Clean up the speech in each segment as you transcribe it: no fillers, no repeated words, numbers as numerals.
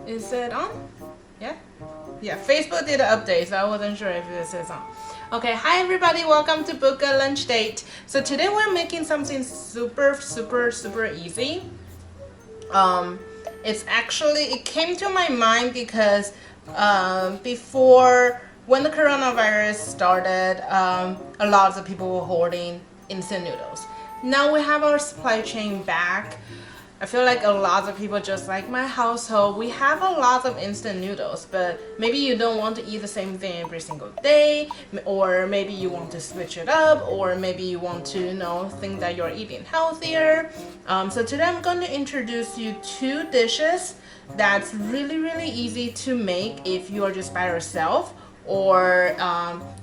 Is it on? Yeah? Yeah, Facebook did an update, so I wasn't sure if this is on. Okay, hi everybody, welcome to Book a Lunch Date. So today we're making something super easy. Um, it came to my mind because before, when the coronavirus started, a lot of people were hoarding instant noodles. Now we have our supply chain back. I feel like a lot of people, just like my household, we have a lot of instant noodles, but maybe you don't want to eat the same thing every single day, or maybe you want to switch it up, or maybe you want to, think that you're eating healthier. So today I'm going to introduce you two dishes that's really easy to make if you are just by yourself, or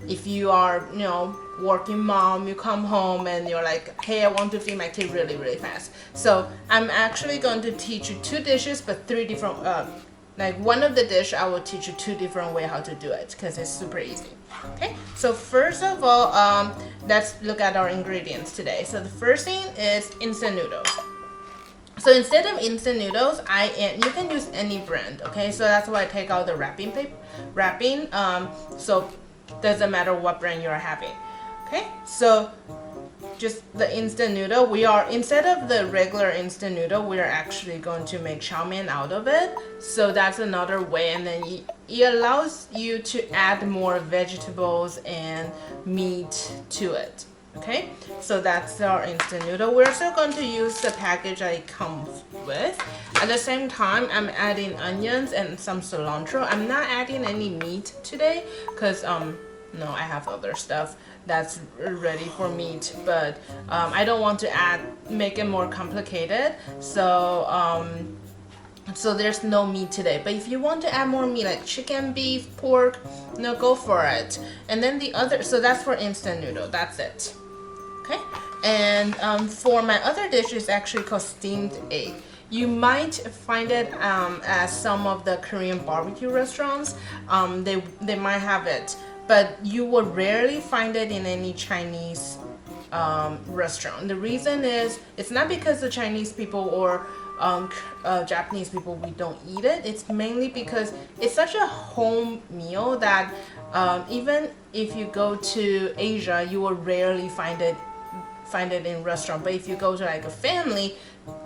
if you are, working mom, you come home and you're like, hey, I want to feed my kid really fast. So I'm actually going to teach you two dishes, but three different, like one of the dish I will teach you two different way how to do it because it's super easy. Okay, so first of all, let's look at our ingredients today. So the first thing is instant noodles. So instead of instant noodles, you can use any brand. Okay, so that's why I take out the wrapping paper. So doesn't matter what brand you're having. Okay, so just the instant noodle. Instead of the regular instant noodle, we are actually going to make chow mein out of it. So that's another way, and then it allows you to add more vegetables and meat to it. Okay, so that's our instant noodle. We're still going to use the package that it comes with. At the same time, I'm adding onions and some cilantro. I'm not adding any meat today because no, I have other stuff that's ready for meat, but I don't want to make it more complicated. So there's no meat today, but if you want to add more meat like chicken, beef, pork, go for it. And then so that's for instant noodle. That's it. Okay, and for my other dish is actually called steamed egg. You might find it at some of the Korean barbecue restaurants. They might have it, but you will rarely find it in any Chinese restaurant. The reason is, it's not because the Chinese people or Japanese people, we don't eat it. It's mainly because it's such a home meal that even if you go to Asia, you will rarely find it in restaurant. But if you go to like a family,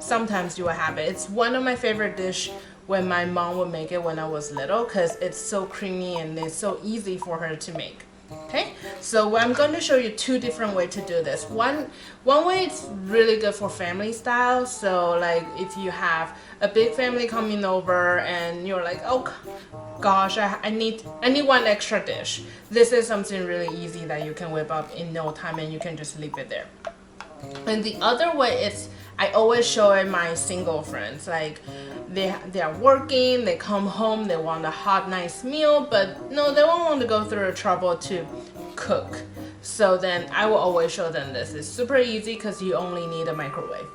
sometimes you will have it. It's one of my favorite dish when my mom would make it when I was little, because it's so creamy and it's so easy for her to make. Okay, so I'm going to show you two different ways to do this. One way, it's really good for family style. So like if you have a big family coming over and you're like, oh gosh, I need one extra dish. This is something really easy that you can whip up in no time and you can just leave it there. And the other way is, I always show it my single friends. Like they are working, they come home, they want a hot, nice meal, but no, they won't want to go through the trouble to cook. So then I will always show them this. It's super easy because you only need a microwave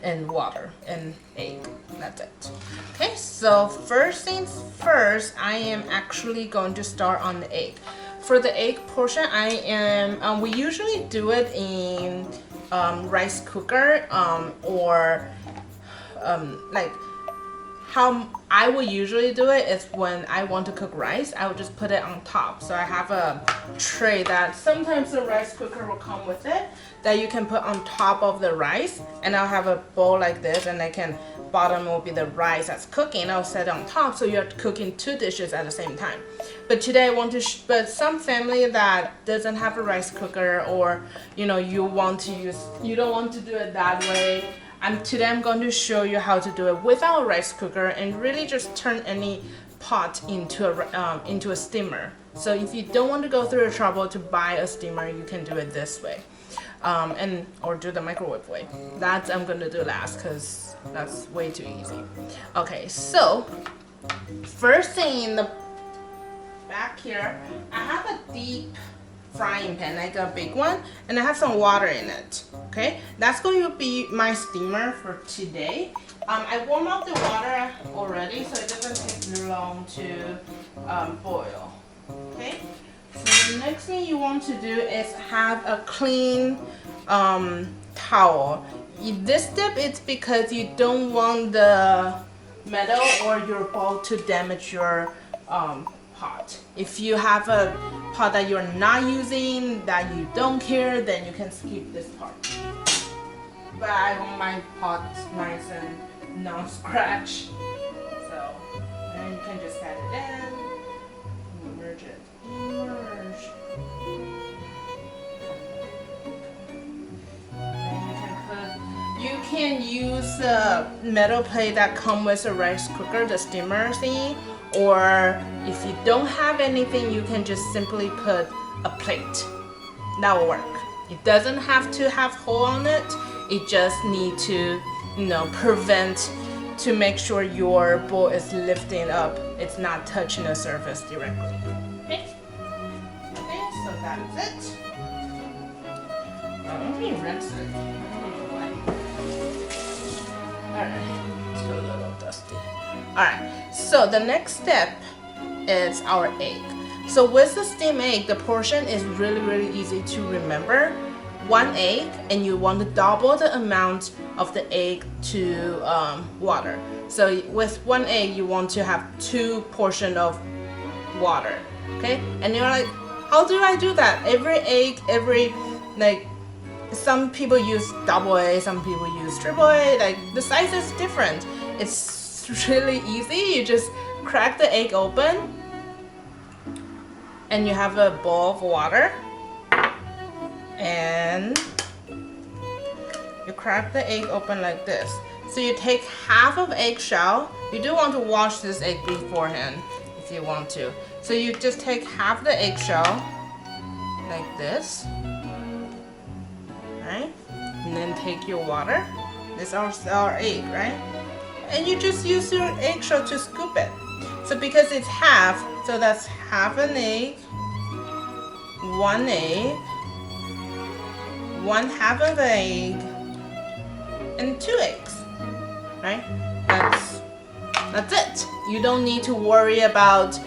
and water and egg. That's it. Okay, so first things first, I am actually going to start on the egg. For the egg portion, we usually do it in rice cooker, or like how I would usually do it is when I want to cook rice, I would just put it on top. So I have a tray that sometimes the rice cooker will come with it that you can put on top of the rice, and I'll have a bowl like this, and bottom will be the rice that's cooking. I'll set it on top, so you're cooking two dishes at the same time. But today I want to, but some family that doesn't have a rice cooker, or you don't want to do it that way. Today I'm going to show you how to do it without a rice cooker and really just turn any pot into a steamer. So if you don't want to go through the trouble to buy a steamer, you can do it this way, or do the microwave way. That I'm going to do last because that's way too easy. Okay, so first thing in the back here, I have a deep frying pan, like a big one, and I have some water in it. Okay, that's going to be my steamer for today. I warm up the water already, so it doesn't take long to boil. Okay, so the next thing you want to do is have a clean towel. This tip is because you don't want the metal or your bowl to damage your pot. If you have a pot that you're not using, that you don't care, then you can skip this part. But I want my pot nice and non-scratch. So then you can just add it in, merge it, merge. You can use the metal plate that comes with a rice cooker, the steamer thingy, or if you don't have anything, you can just simply put a plate. That will work. It doesn't have to have hole on it. It just need to, prevent to make sure your bowl is lifting up. It's not touching the surface directly. Okay. Okay, so that's it. Let me rinse it. Alright, it's a little dusty. Alright, so the next step is our egg. So with the steamed egg, the portion is really easy to remember. 1 egg, and you want to double the amount of the egg to water. So with 1 egg, you want to have 2 portions of water. Okay, and you're like, how do I do that? Every egg, some people use double A, some people use triple A, like the size is different. It's really easy. You just crack the egg open and you have a bowl of water and you crack the egg open like this. So you take half of eggshell. You do want to wash this egg beforehand if you want to. So you just take half the eggshell like this. Right? And then take your water. This is our egg, right? And you just use your eggshell to scoop it. So because it's half, so that's half an egg, 1 egg, 1/2 of an egg, and 2 eggs. Right? That's it. You don't need to worry about,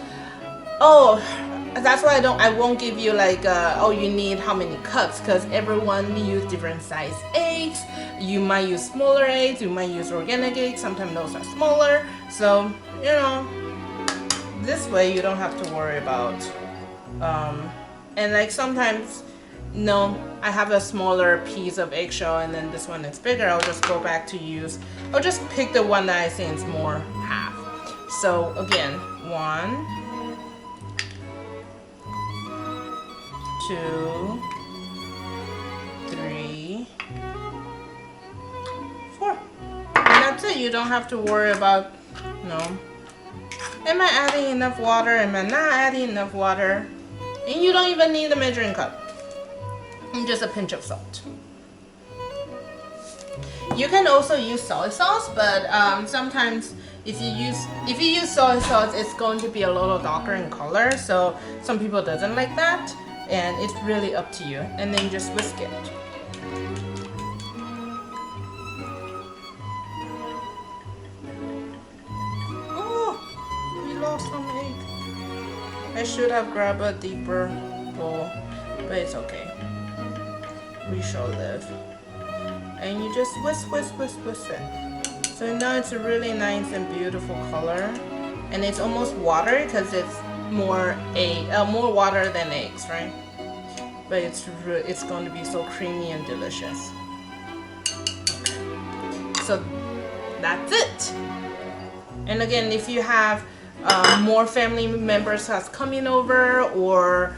that's why I won't give you like you need how many cups, because everyone use different size eggs. You might use smaller eggs, you might use organic eggs, sometimes those are smaller. So this way you don't have to worry about and like sometimes I have a smaller piece of eggshell and then this one is bigger. I'll just go back to I'll just pick the one that I think is more half. So again, 1, 2, 3, 4. And that's it. You don't have to worry about, am I adding enough water? Am I not adding enough water? And you don't even need a measuring cup. And just a pinch of salt. You can also use soy sauce, but sometimes if you use soy sauce, it's going to be a little darker in color. So some people doesn't like that. And it's really up to you. And then you just whisk it. Oh, we lost some egg. I should have grabbed a deeper bowl, but it's okay. We shall live. And you just whisk it. So now it's a really nice and beautiful color. And it's almost watery because it's more water than eggs, right? But it's going to be so creamy and delicious. Okay. So that's it. And again, if you have more family members that's coming over, or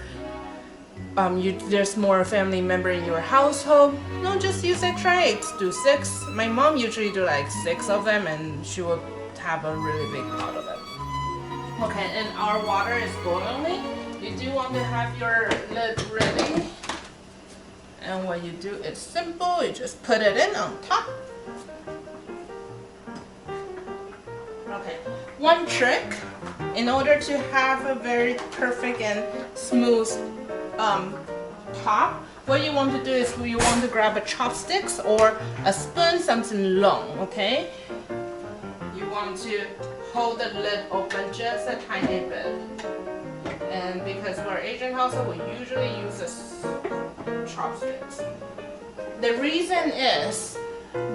there's more family member in your household, just use extra eggs. Do 6. My mom usually do like 6 of them, and she will have a really big pot of it. Okay, and our water is boiling. You do want to have your lid ready. And what you do is simple. You just put it in on top. Okay, one trick in order to have a very perfect and smooth top, what you want to do is you want to grab a chopsticks or a spoon, something long, okay? You want to hold the lid open just a tiny bit. And because we're Asian household, we usually use chopsticks. The reason is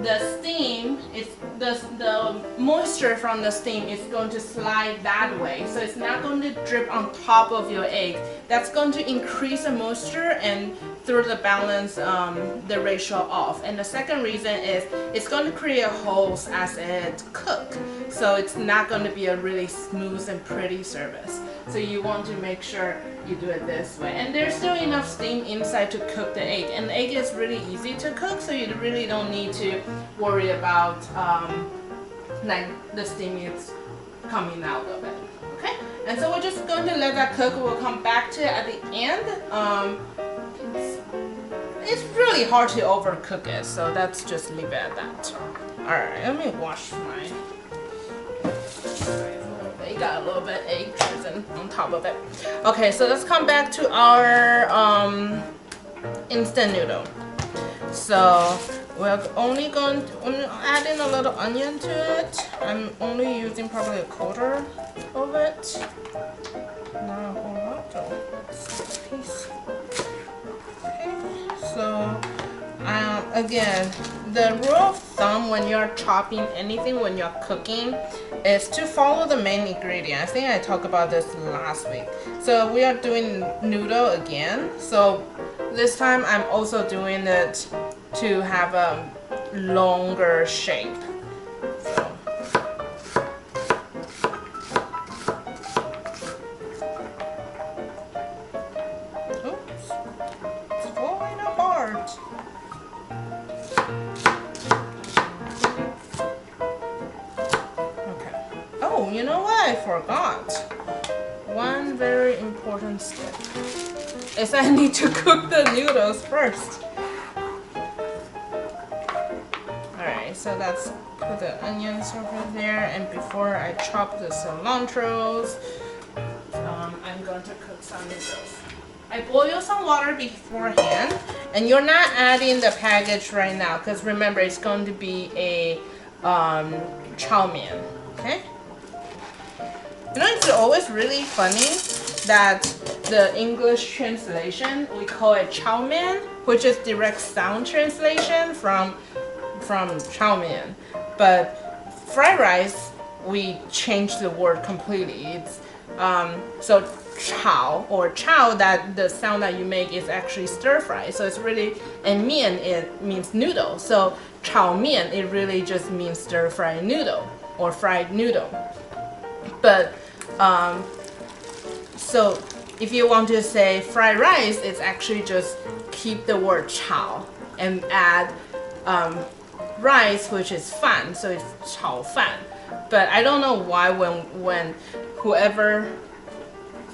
the steam is the moisture from the steam is going to slide that way, so it's not going to drip on top of your egg. That's going to increase the moisture and through the balance the ratio off. And the second reason is it's going to create holes as it cooks, so it's not going to be a really smooth and pretty service. So you want to make sure you do it this way. And there's still enough steam inside to cook the egg. And the egg is really easy to cook, so you really don't need to worry about like the steam is coming out of it. Okay? And so we're just going to let that cook. We'll come back to it at the end. It's really hard to overcook it, so let's just leave it at that. Alright, let me wash my... They got a little bit egg treason on top of it. Okay, so let's come back to our instant noodle. So we're only going to add in a little onion to it. I'm only using probably a quarter of it. Not a whole lot though. Piece. Okay, so again, the rule of thumb when you're chopping anything, when you're cooking, is to follow the main ingredient. I think I talked about this last week. So we are doing noodle again. So this time I'm also doing it to have a longer shape. So. Oops, it's falling apart. Oh, you know what? I forgot. One very important step is I need to cook the noodles first. Alright, so let's put the onions over there, and before I chop the cilantros, I'm going to cook some noodles. I boil some water beforehand, and you're not adding the package right now because remember it's going to be a chow mein, okay? You know, it's always really funny that the English translation, we call it chow mein, which is direct sound translation from chow mein. But fried rice, we changed the word completely. It's so chow or chow, that the sound that you make is actually stir fry. So it's really, and mian, it means noodle. So chow mein, it really just means stir fry noodle or fried noodle. But so if you want to say fried rice, it's actually just keep the word chow and add rice, which is fan, so it's chow fan. But I don't know why when whoever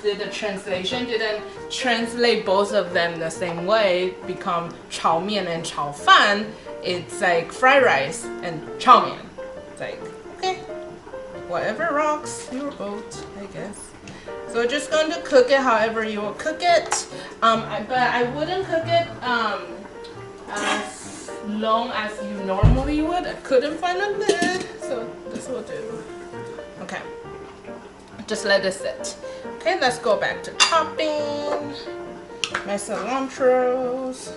did the translation didn't translate both of them the same way, become chow mein and chow fan. It's like fried rice and chow mein. It's like, okay, whatever rocks your boat, I guess. So we're just going to cook it however you will cook it. But I wouldn't cook it as long as you normally would. I couldn't find a lid, so this will do. Okay, just let it sit. Okay, let's go back to chopping my cilantros.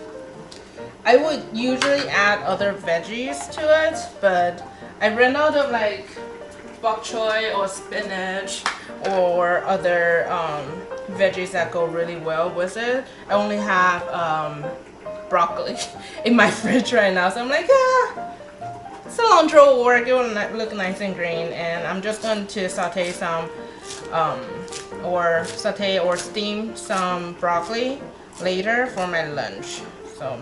I would usually add other veggies to it, but I ran out of like bok choy or spinach or other veggies that go really well with it. I only have broccoli in my fridge right now, so I'm like, cilantro will work. It will look nice and green, and I'm just going to saute some or steam some broccoli later for my lunch. So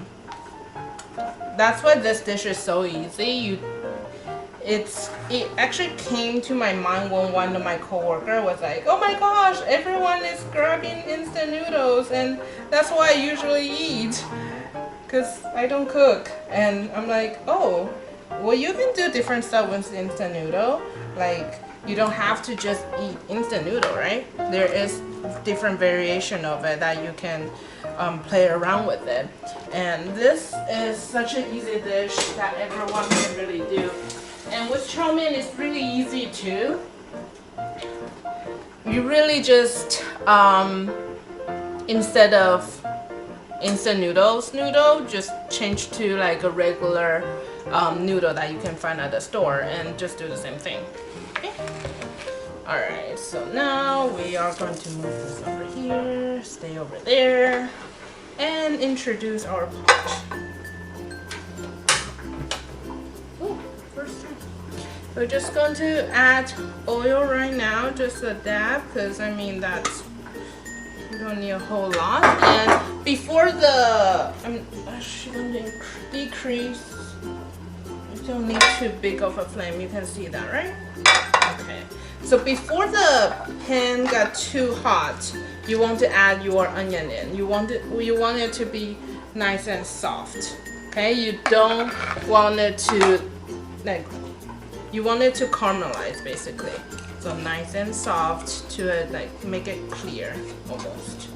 that's why this dish is so easy. It actually came to my mind when one of my coworkers was like, oh my gosh, everyone is grabbing instant noodles, and that's what I usually eat because I don't cook. And I'm like, oh, well, you can do different stuff with instant noodle. Like, you don't have to just eat instant noodle, right? There is different variation of it that you can play around with it. And this is such an easy dish that everyone can really do. And with chow mein, it's really easy too. You really just, instead of instant noodle, just change to like a regular noodle that you can find at the store and just do the same thing. Okay. Alright, so now we are going to move this over here, stay over there, and introduce our pot. We're just going to add oil right now, just a dab, because I mean that's, you don't need a whole lot. And before the, I'm actually going to decrease, you don't need too big of a flame, you can see that, right? Okay, so before the pan got too hot, you want to add your onion in. You want it to be nice and soft, okay? You don't want it to, like, you want it to caramelize basically. So nice and soft to it, like make it clear almost.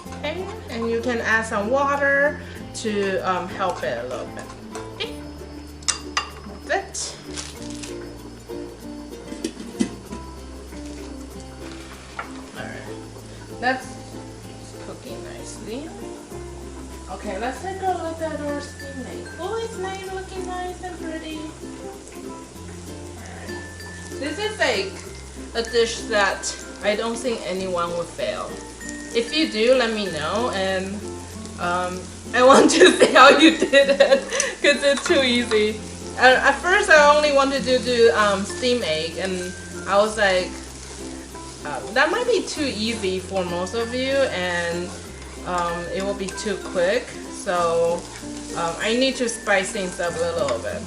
Okay, and you can add some water to help it a little bit. Okay, that's it. Alright, that's cooking nicely. Okay, let's take a look at our steam egg. Oh, it's nice, looking nice and pretty. This is like a dish that I don't think anyone would fail. If you do, let me know, and I want to see how you did it because it's too easy. At first, I only wanted to do steam egg, and I was like, that might be too easy for most of you, and it will be too quick. So I need to spice things up a little bit.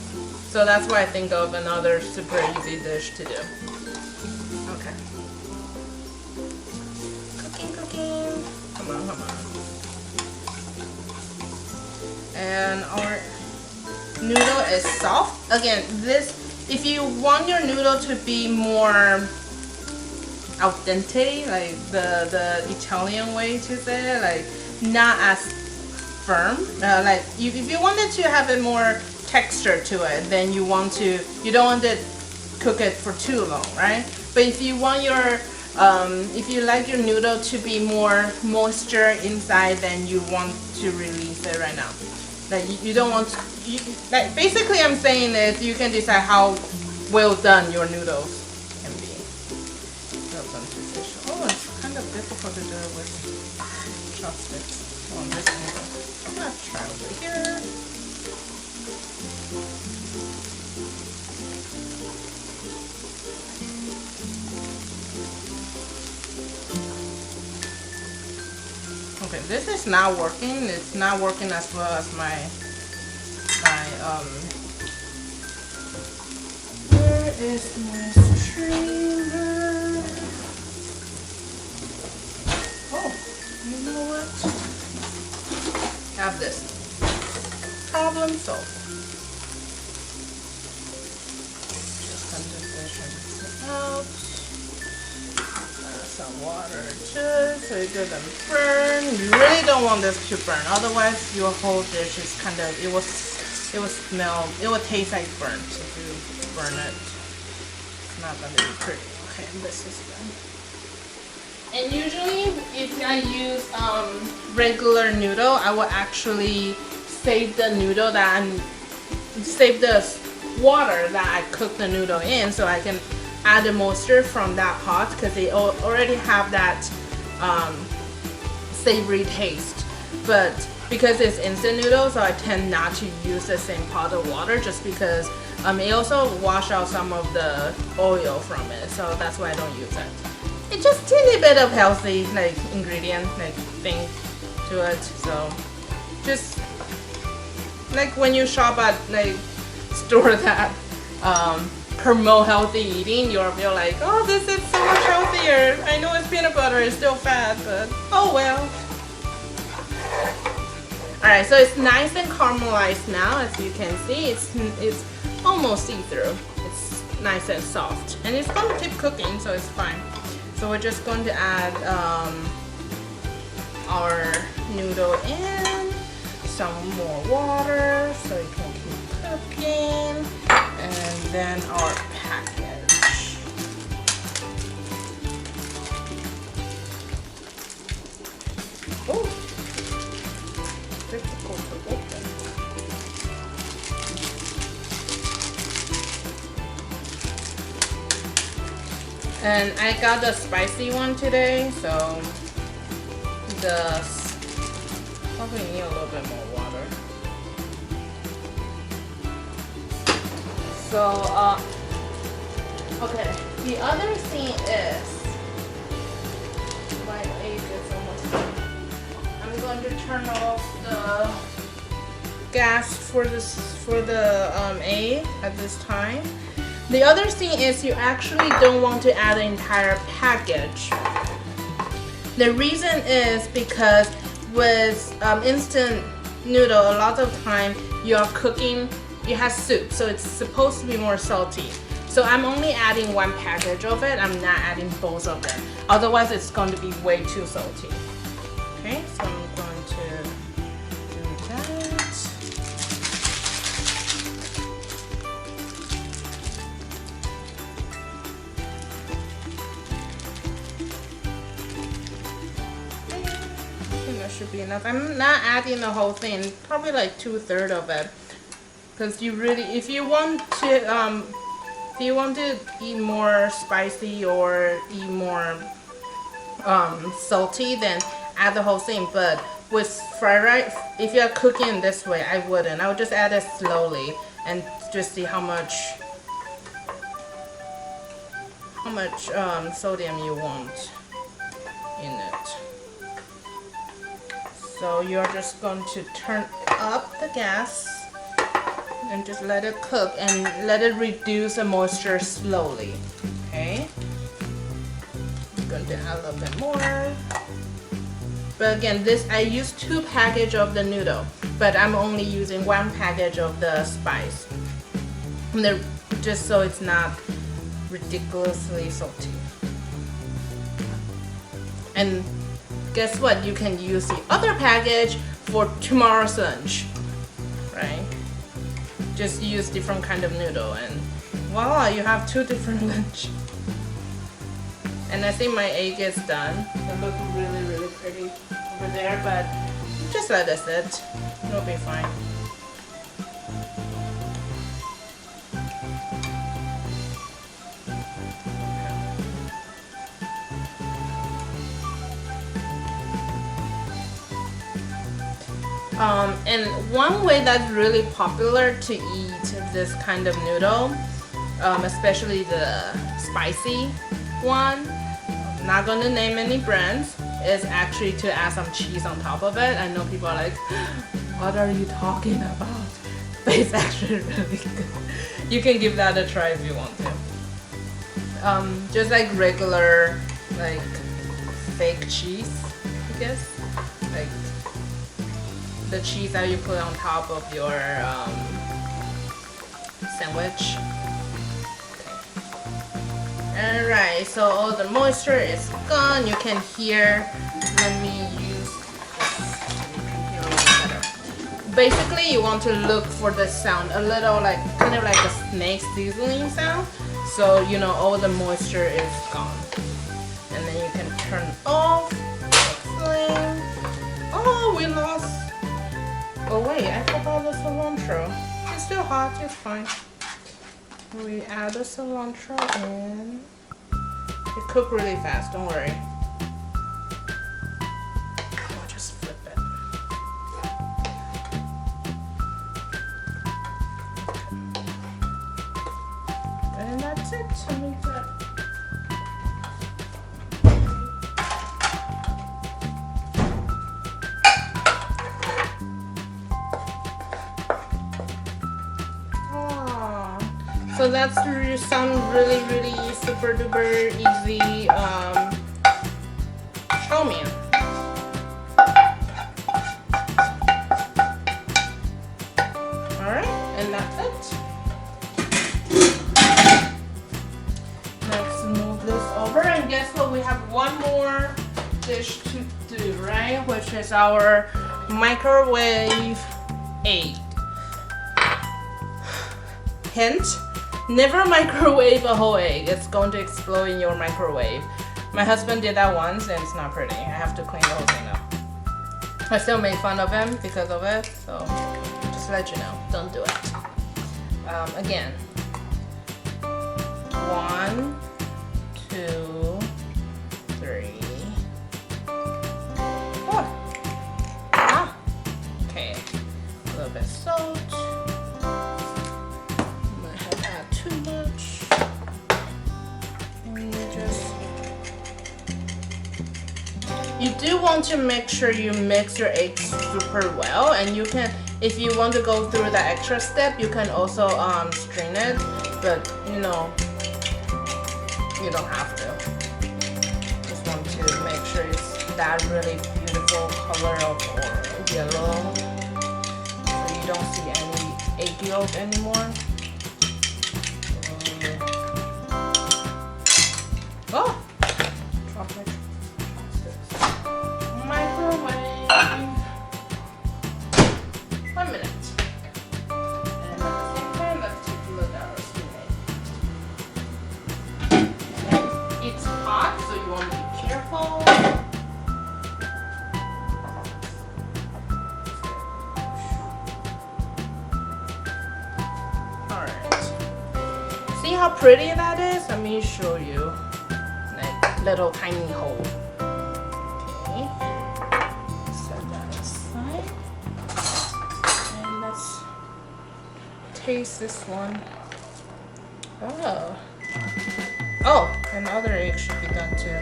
So that's why I think of another super easy dish to do. Okay. Cooking. Come on. And our noodle is soft. Again, if you want your noodle to be more al dente, like the Italian way to say it, like not as firm. Like if you wanted to have it more texture to it, then you don't want to cook it for too long, right? But if you want your if you like your noodle to be more moisture inside, then you want to release it right now. Like you don't want to, like basically I'm saying is you can decide how well done your noodles can be. Oh, it's kind of difficult to do it with chopsticks on this noodle. I'm gonna try over here. Okay, this is not working. It's not working as well as my where is my streamer? Oh, you know what? Have this. Problem solved. Just cut this dish out. Some water just so it doesn't burn. You really don't want this to burn, otherwise your whole dish is kind of, it will smell, it will taste like burnt if you burn it. It's not going to be pretty. Okay, this is done. And usually if I use regular noodle, I will actually save the noodle save the water that I cook the noodle in, so I can add the moisture from that pot because they already have that savory taste. But because it's instant noodles, so I tend not to use the same pot of water just because it also wash out some of the oil from it, so that's why I don't use it. It's just teeny bit of healthy like ingredient like thing to it. So just like when you shop at like store that promote healthy eating, you're like, oh, this is so much healthier. I know it's peanut butter, it's still fat, but oh well. Alright, so it's nice and caramelized now, as you can see. It's almost see-through. It's nice and soft. And it's going to keep cooking, so it's fine. So we're just going to add our noodle in, some more water so it can keep cooking, and then our package. Oh, difficult to open. And I got the spicy one today, so probably need a little bit more water. So, okay, the other thing is, my egg is almost done. I'm going to turn off the gas for the egg at this time. The other thing is you actually don't want to add an entire package. The reason is because with instant noodle, a lot of time you're cooking, it has soup, so it's supposed to be more salty. So I'm only adding one package of it, I'm not adding both of them. Otherwise it's going to be way too salty. Okay, so I'm going to do that. Should be enough. I'm not adding the whole thing, probably like 2/3 of it, because if you want to eat more spicy or eat more salty, then add the whole thing. But with fried rice, if you're cooking this way, I wouldn't. I would just add it slowly and just see how much sodium you want in it. So you're just going to turn up the gas and just let it cook and let it reduce the moisture slowly. Okay? I'm going to add a little bit more. But again, I use 2 packages of the noodle, but I'm only using 1 package of the spice. Just so it's not ridiculously salty. And guess what? You can use the other package for tomorrow's lunch, right? Just use different kind of noodle and voila, you have 2 different lunch. And I think my egg is done. It looks really, really pretty over there, but just let it sit. It'll be fine. And one way that's really popular to eat this kind of noodle, especially the spicy one, I'm not going to name any brands, is actually to add some cheese on top of it. I know people are like, what are you talking about? But it's actually really good. You can give that a try if you want to. Just like regular, like fake cheese, I guess. Like the cheese that you put on top of your sandwich. Okay. Alright, so all the moisture is gone. You can hear, let me use this. You can hear a little better. Basically, you want to look for the sound, a little like, kind of like a snake sizzling sound. So, you know, all the moisture is gone. And then you can turn off the flame. Oh, we lost. Oh wait, I forgot the cilantro. It's still hot, it's fine. We add the cilantro in. It cooks really fast, don't worry. I'll just flip it. And that's it. So that's some really, really super duper easy chow mein. Alright, and that's it. Let's move this over, and guess what? We have one more dish to do, right? Which is our microwave egg. Hint. Never microwave a whole egg. It's going to explode in your microwave. My husband did that once and it's not pretty. I have to clean the whole thing up. I still made fun of him because of it, so just let you know, don't do it. Again, 1, 2, You do want to make sure you mix your eggs super well, and you can, if you want to go through that extra step, you can also strain it, but you know, you don't have to. Just want to make sure it's that really beautiful color of yellow, so you don't see any egg yolk anymore. Oh! Chocolate. Microwave. 1 minute. And at the same time, let's take a look at our steam. It's hot, so you want to be careful. Alright. See how pretty that is? Let me show you. Little tiny hole. Okay. Set that aside. And let's taste this one. Oh. Oh, another egg should be done too.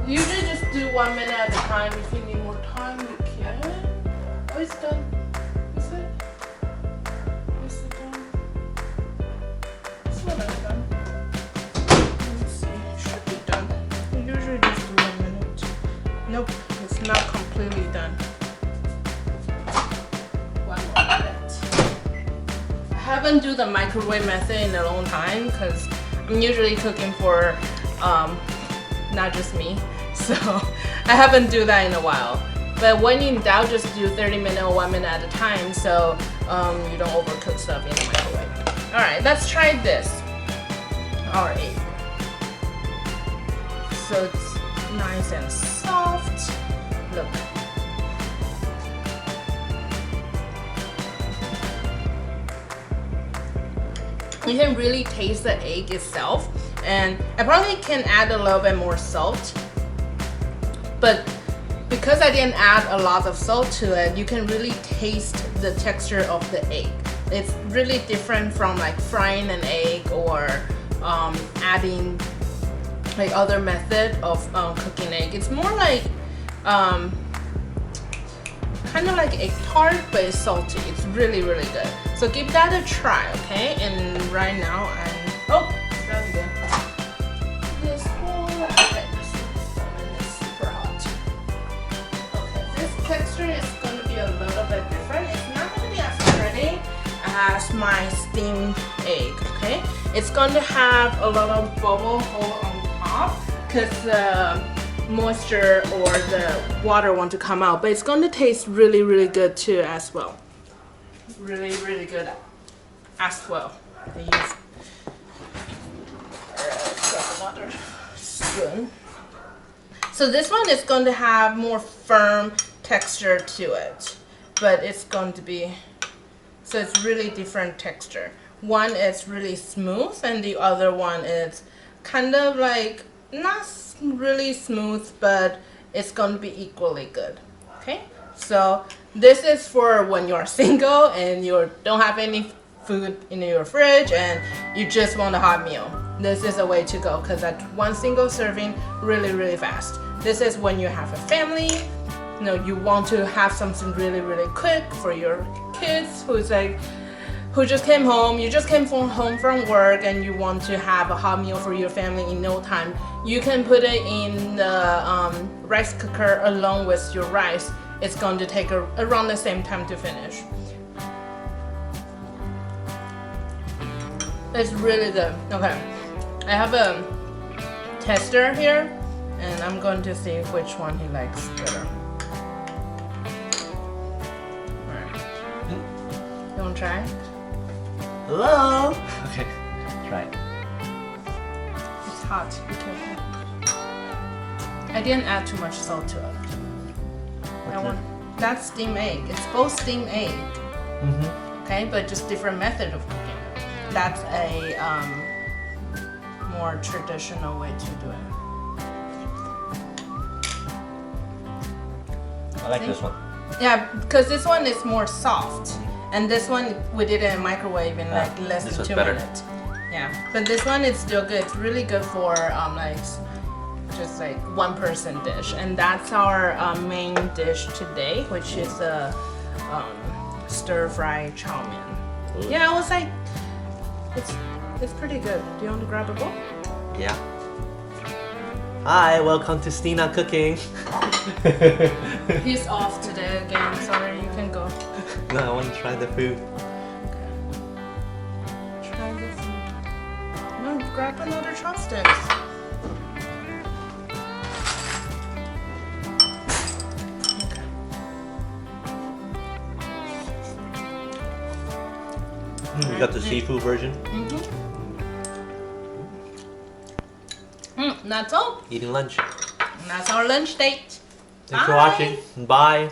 Usually just do 1 minute at a time. If you need more time, you can. Oh, it's done. Is it? Is it done? It's not done. Usually just do 1 minute. Nope, it's not completely done. 1 more minute. I haven't do the microwave method in a long time because I'm usually cooking for not just me, so I haven't do that in a while. But when in doubt, just do 30 minutes or 1 minute at a time, so you don't overcook stuff in the microwave. All right, let's try this. All right. So it's nice and soft. Look. You can really taste the egg itself, and I probably can add a little bit more salt, but because I didn't add a lot of salt to it, you can really taste the texture of the egg. It's really different from like frying an egg or adding like other method of cooking egg. It's more like kind of like egg tart, but it's salty. It's really good. So give that a try, okay? And right now oh, it's done again. This one, okay, this one is super hot. Okay, this texture is going to be a little bit different. It's not going to be as pretty as my steamed egg, okay? It's going to have a lot of bubble hole on because the moisture or the water want to come out, but it's going to taste really good too as well. Really good as well. Alright, let's grab another spoon. So this one is going to have more firm texture to it, but it's going to be, so it's really different texture. One is really smooth and the other one is kind of like not really smooth, but it's gonna be equally good. Okay, so this is for when you're single and you don't have any food in your fridge and you just want a hot meal. This is a way to go because that's one single serving really fast. This is when you have a family, you know, you want to have something really quick for your kids who just came home, you just came home from work and you want to have a hot meal for your family in no time. You can put it in the rice cooker along with your rice. It's going to take around the same time to finish. It's really good. Okay, I have a tester here and I'm going to see which one he likes better. Alright. You want to try it? Hello? Okay, try it. It's hot, be careful. I didn't add too much salt to it. That's steamed egg. It's both steamed egg. Okay, but just different method of cooking it. That's a more traditional way to do it. I like this one. Yeah, because this one is more soft. And this one, we did it in a microwave in like less than 2 minutes. Yeah, but this one is still good. It's really good for like just like one person dish, and that's our main dish today, which is the stir fry chow mein. Yeah, I was like, it's pretty good. Do you want to grab a bowl? Yeah. Hi, welcome to Steena Cooking. He's off today again. Sorry, you can go. No, I want to try the food. Try this. No, grab another chopsticks. You got the seafood version? That's all. Eating lunch. That's our lunch date. Thanks for watching. Bye.